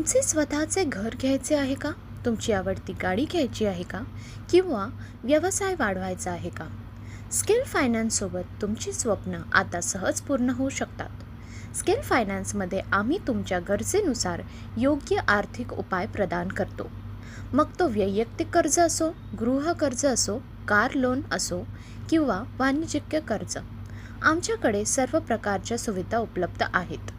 तुमचे स्वतःचे घर घ्यायचे आहे का? तुमची आवडती गाडी घ्यायची आहे का? किंवा व्यवसाय वाढवायचा आहे का? स्किल फायनान्ससोबत तुमची स्वप्न आता सहज पूर्ण होऊ शकतात. स्किल फायनान्समध्ये आम्ही तुमच्या गरजेनुसार योग्य आर्थिक उपाय प्रदान करतो. मग तो वैयक्तिक कर्ज असो, गृह कर्ज असो, कार लोन असो किंवा वाणिज्यिक कर्ज. आमच्याकडे सर्व प्रकारच्या सुविधा उपलब्ध आहेत.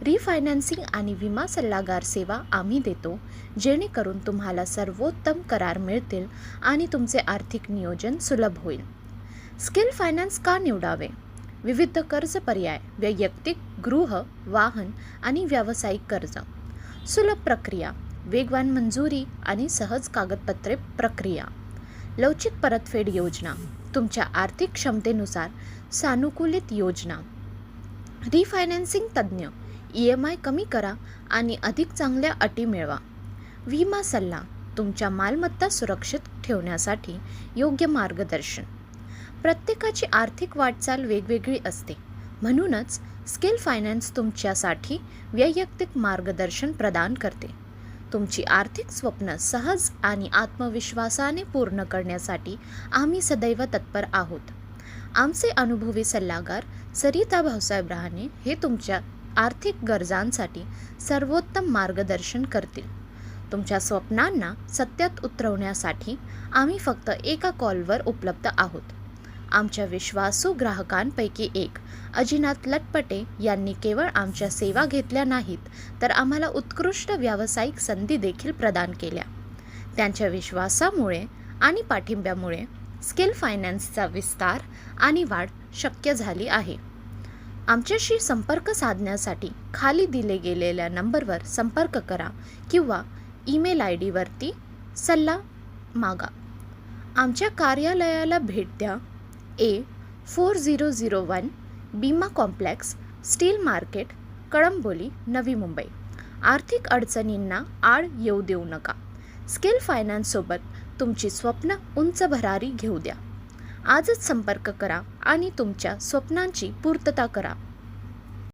रिफायनान्सिंग आणि विमा सल्लागार सेवा आम्ही देतो, जेणेकरून तुम्हाला सर्वोत्तम करार मिळतील आणि तुमचे आर्थिक नियोजन सुलभ होईल. स्किल फायनान्स का निवडावे? विविध कर्ज पर्याय, वैयक्तिक, गृह, वाहन आणि व्यावसायिक कर्ज. सुलभ प्रक्रिया, वेगवान मंजुरी आणि सहज कागदपत्रे प्रक्रिया. लवचिक परतफेड योजना, तुमच्या आर्थिक क्षमतेनुसार सानुकूलित योजना. रिफायनान्सिंग तज्ज्ञ, EMI कमी करा आणि अधिक चांगल्या अटी मिळवा. विमा सल्ला, तुमच्या मालमत्ता सुरक्षित ठेवण्यासाठी योग्य मार्गदर्शन. प्रत्येकाची आर्थिक वाटचाल वेगवेगळी असते, म्हणूनच स्किल फायनान्स तुमच्यासाठी वैयक्तिक मार्गदर्शन प्रदान करते. तुमची आर्थिक स्वप्न सहज आणि आत्मविश्वासाने पूर्ण करण्यासाठी आम्ही सदैव तत्पर आहोत. आमचे अनुभवी सल्लागार सरिता भाऊसाहेब रहाणे हे तुमच्या आर्थिक गरजांसाठी सर्वोत्तम मार्गदर्शन करतील. तुमच्या स्वप्नांना सत्यात उतरवण्यासाठी आम्ही फक्त एका कॉलवर उपलब्ध आहोत. आमच्या विश्वासू ग्राहकांपैकी एक अजिनाथ लटपटे यांनी केवळ आमच्या सेवा घेतल्या नाहीत, तर आम्हाला उत्कृष्ट व्यावसायिक संधी देखील प्रदान केल्या. त्यांच्या विश्वासामुळे आणि पाठिंब्यामुळे स्किल फायनान्सचा विस्तार आणि वाढ शक्य झाली आहे. आमच्याशी संपर्क साधण्यासाठी खाली दिले गेलेल्या नंबरवर संपर्क करा किंवा ईमेल ID वरती सल्ला मागा. आमच्या कार्यालयाला भेट द्या. A4001 बीमा complex, steel market, Kalamboli, Navi Mumbai. आर्थिक अडचणींना आड येऊ देऊ नका. स्किल फायनान्ससोबत तुमची स्वप्न उंच भरारी घेऊ द्या. आजच संपर्क करा आणि तुमच्या स्वप्नांची पूर्तता करा.